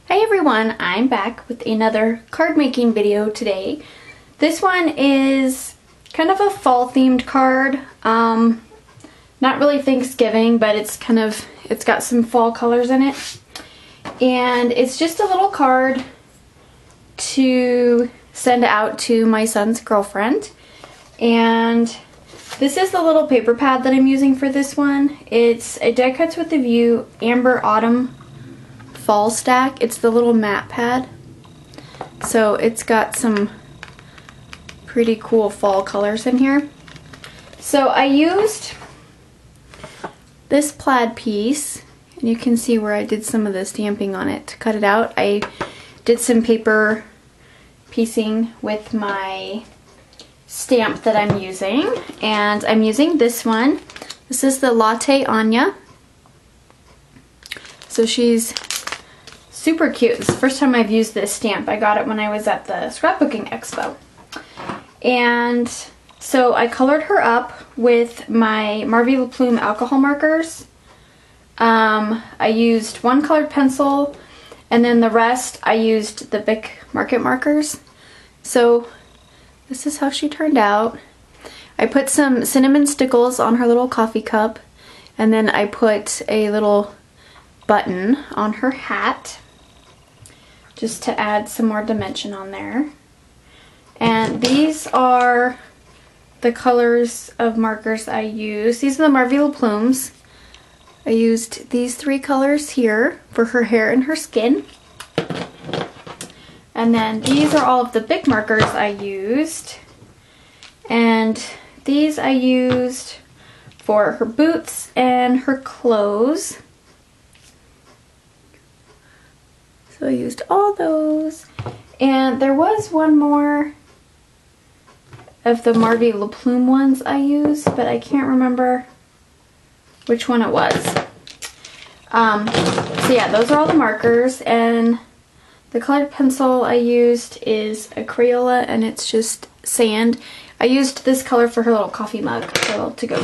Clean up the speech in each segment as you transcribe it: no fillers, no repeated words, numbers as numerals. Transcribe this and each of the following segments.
Hey everyone, I'm back with another card making video today. This one is kind of a fall themed card. Not really Thanksgiving, but it's got some fall colors in it. And it's just a little card to send out to my son's girlfriend. And this is the little paper pad that I'm using for this one. It's a Die Cuts with a View Amber Autumn Fall Stack. It's the little matte pad. So it's got some pretty cool fall colors in here. So I used this plaid piece, and you can see where I did some of the stamping on it to cut it out. I did some paper piecing with my stamp that I'm using, and I'm using this one. This is the Latte Anya. So she's super cute. It's the first time I've used this stamp. I got it when I was at the scrapbooking expo. And so I colored her up with my Marvy Le Plume alcohol markers. I used one colored pencil, and then the rest I used the Bic Market markers. So this is how she turned out. I put some cinnamon stickles on her little coffee cup, and then I put a little button on her hat just to add some more dimension on there. And these are the colors of markers I use. These are the Marvy Le Plumes. I used these three colors here for her hair and her skin. And then these are all of the Bic markers I used. And these I used for her boots and her clothes. So I used all those. And there was one more of the Marvy Le Plume ones I used, but I can't remember which one it was. So yeah, those are all the markers, and the colored pencil I used is a Crayola, and it's just sand. I used this color for her little coffee mug to go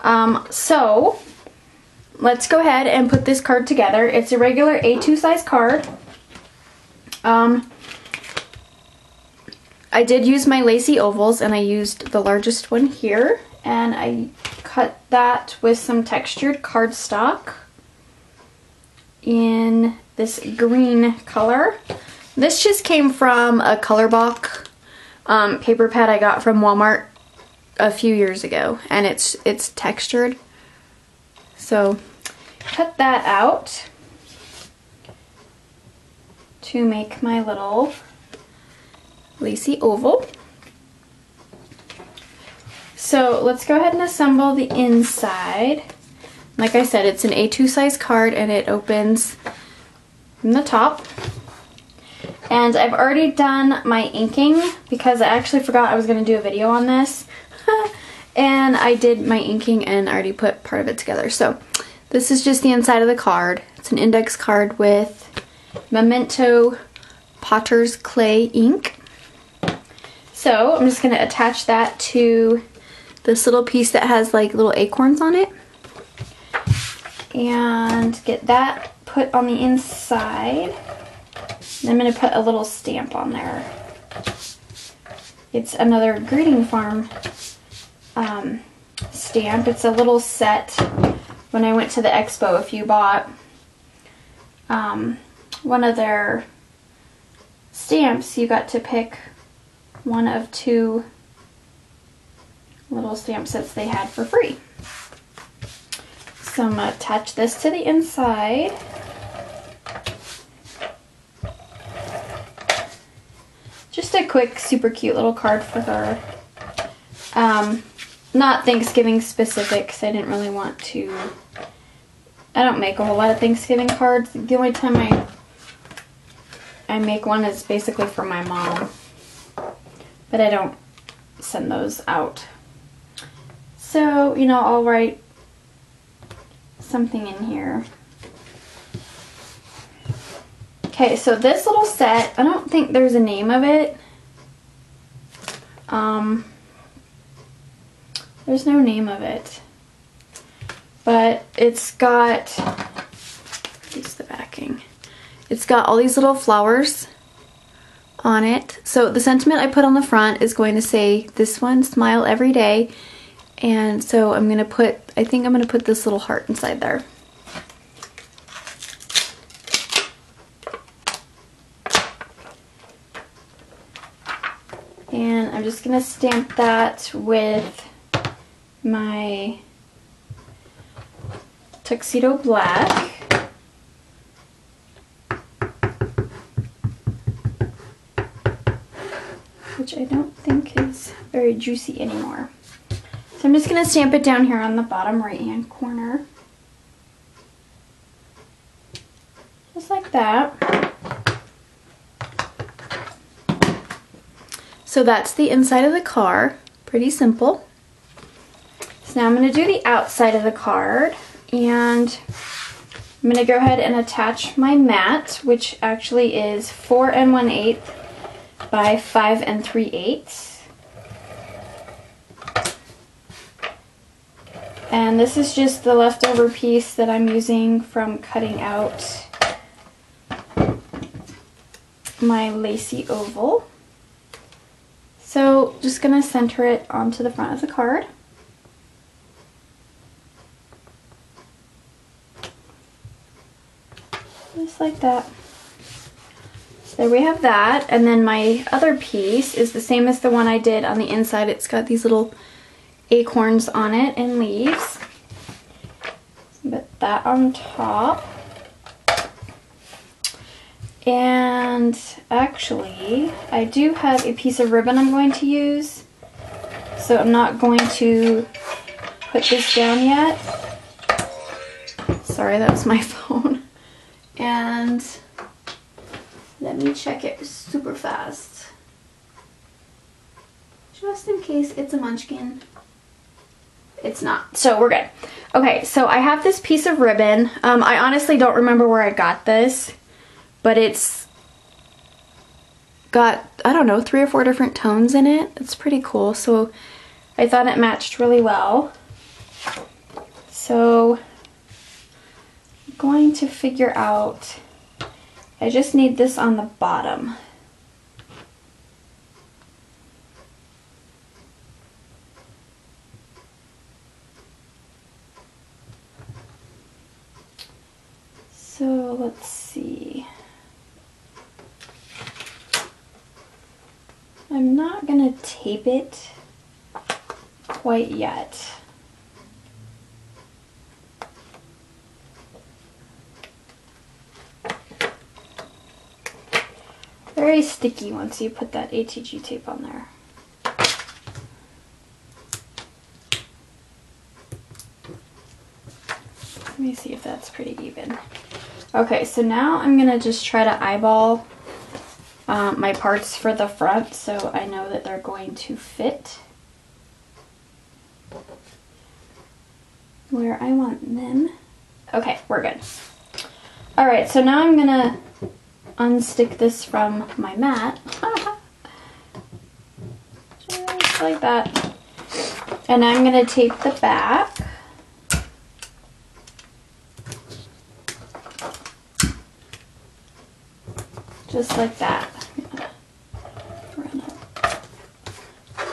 up. So let's go ahead and put this card together. It's a regular A2 size card. I did use my lacy ovals, and I used the largest one here, and I cut that with some textured cardstock in this green color. This just came from a Colorblock paper pad I got from Walmart a few years ago, and it's textured. So cut that out to make my little lacy oval. So let's go ahead and assemble the inside. Like I said, it's an A2 size card, and it opens from the top. And I've already done my inking because I actually forgot I was going to do a video on this. And I did my inking and already put part of it together. So this is just the inside of the card. It's an index card with Memento Potter's Clay ink. So I'm just going to attach that to this little piece that has like little acorns on it. And get that put on the inside. And I'm going to put a little stamp on there. It's another Greeting Farm stamp. It's a little set. When I went to the expo, if you bought one of their stamps, you got to pick one of two little stamp sets they had for free. So I'm going to attach this to the inside. Just a quick, super cute little card for her. Not Thanksgiving specific, because I didn't really want to. I don't make a whole lot of Thanksgiving cards. The only time I make one is basically for my mom. But I don't send those out. So, you know, I'll write something in here. Okay, so this little set, I don't think there's a name of it. There's no name of it. But it's got, here's the backing. It's got all these little flowers on it. So the sentiment I put on the front is going to say, this one, smile every day. And so I'm going to put, I think I'm going to put this little heart inside there. And I'm just going to stamp that with my Tuxedo Black. Which I don't think is very juicy anymore. So I'm just going to stamp it down here on the bottom right hand corner. Just like that. So that's the inside of the card. Pretty simple. So now I'm going to do the outside of the card, and I'm going to go ahead and attach my mat, which actually is 4 1/8 by 5 3/8. And this is just the leftover piece that I'm using from cutting out my lacy oval. So just gonna center it onto the front of the card. Just like that. So there we have that. And then my other piece is the same as the one I did on the inside. It's got these little acorns on it and leaves. Put that on top. And actually, I do have a piece of ribbon I'm going to use. So I'm not going to put this down yet. Sorry, that was my phone. And let me check it super fast. Just in case it's a munchkin. It's not. So we're good. Okay, so I have this piece of ribbon. I honestly don't remember where I got this, but it's got, I don't know, 3 or 4 different tones in it. It's pretty cool. So I thought it matched really well. So I'm going to figure out, I just need this on the bottom. So let's see. I'm not gonna tape it quite yet. Very sticky once you put that ATG tape on there. Let me see if that's pretty even. Okay, so now I'm gonna just try to eyeball my parts for the front so I know that they're going to fit where I want them. Okay, we're good. Alright, so now I'm gonna unstick this from my mat. Just like that. And I'm gonna tape the back. Just like that. Run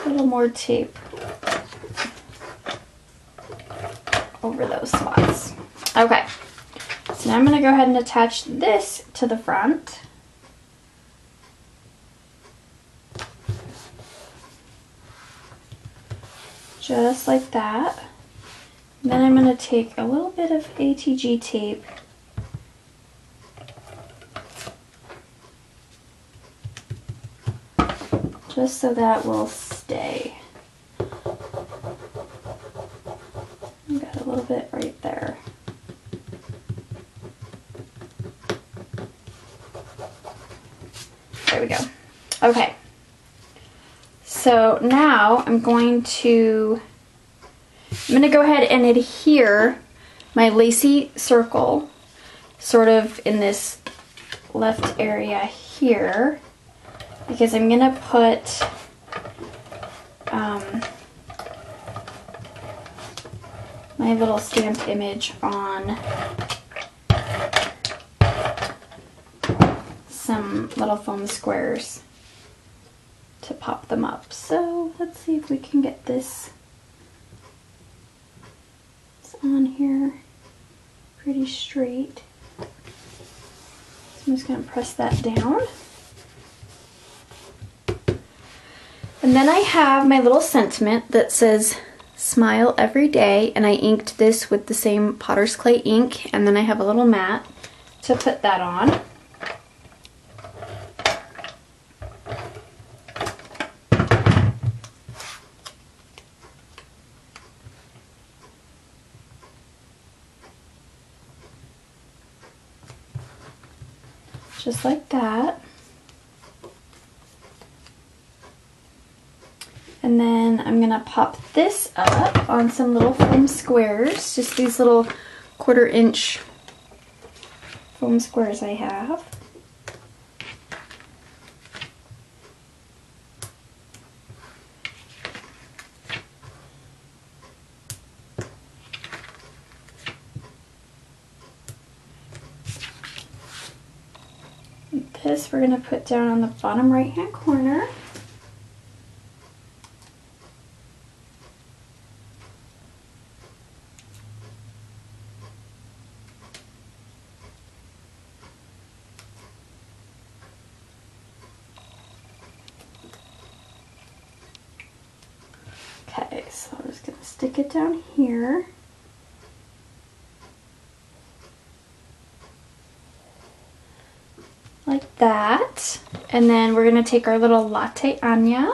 a little more tape over those spots. Okay, so now I'm going to go ahead and attach this to the front. Just like that. And then I'm going to take a little bit of ATG tape just so that will stay. I've got a little bit right there. There we go. Okay. So now I'm going to go ahead and adhere my lacy circle sort of in this left area here, because I'm gonna put my little stamped image on some little foam squares to pop them up. So let's see if we can get this on here pretty straight. So I'm just going to press that down. And then I have my little sentiment that says smile every day, and I inked this with the same Potter's Clay ink, and then I have a little mat to put that on. Just like that. And then I'm gonna pop this up on some little foam squares, just these little 1/4 inch foam squares I have. And this we're gonna put down on the bottom right hand corner. Okay, so I'm just going to stick it down here. Like that. And then we're going to take our little Latte Anya.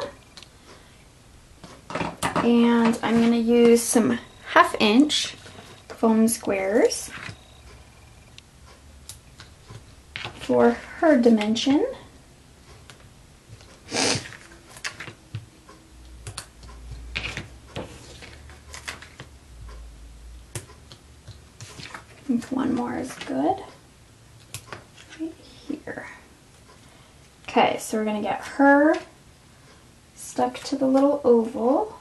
And I'm going to use some 1/2 inch foam squares for her dimension. I think one more is good. Right here. Okay, so we're going to get her stuck to the little oval.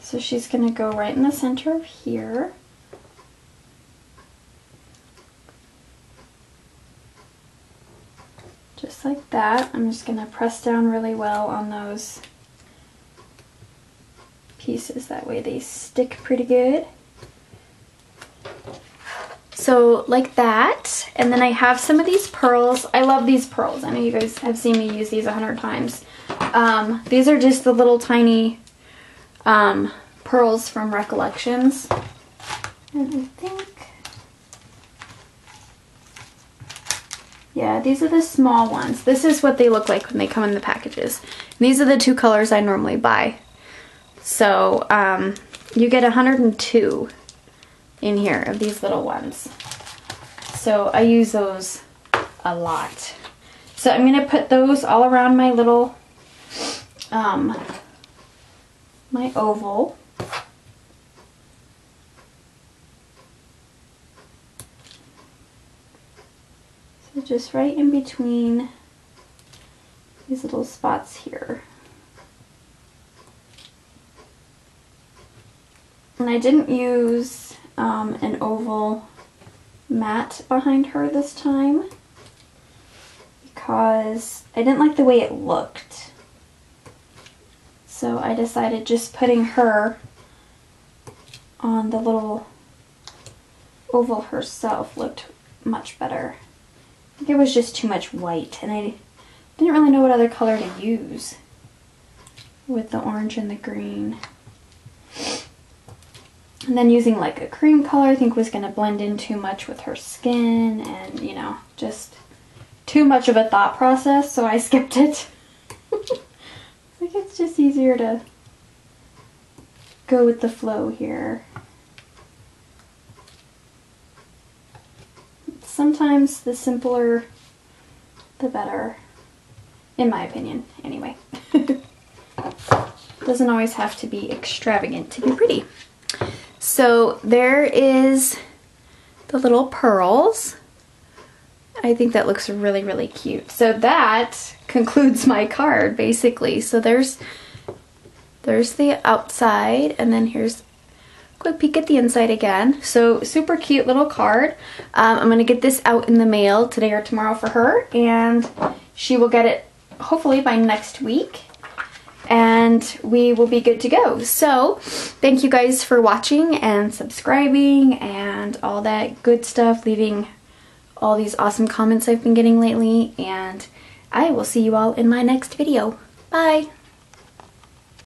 So she's going to go right in the center of here. Just like that. I'm just going to press down really well on those pieces, that way they stick pretty good. So like that, and then I have some of these pearls. I love these pearls. I know you guys have seen me use these 100 times. These are just the little tiny pearls from Recollections. And I think, yeah, these are the small ones. This is what they look like when they come in the packages. And these are the 2 colors I normally buy. So you get 102 in here of these little ones. So I use those a lot. So I'm going to put those all around my little, my oval. So just right in between these little spots here. And I didn't use an oval mat behind her this time because I didn't like the way it looked. So I decided just putting her on the little oval herself looked much better. I think it was just too much white, and I didn't really know what other color to use with the orange and the green. And then using like a cream color I think was going to blend in too much with her skin, and you know, just too much of a thought process, so I skipped it. I think it's just easier to go with the flow here. Sometimes the simpler the better, in my opinion, anyway. Doesn't always have to be extravagant to be pretty. So there is the little pearls. I think that looks really, really cute. So that concludes my card, basically. So there's the outside, and then here's quick peek at the inside again. So super cute little card. I'm gonna get this out in the mail today or tomorrow for her, and she will get it hopefully by next week, and we will be good to go. So thank you guys for watching and subscribing and all that good stuff, leaving all these awesome comments I've been getting lately, and I will see you all in my next video. Bye!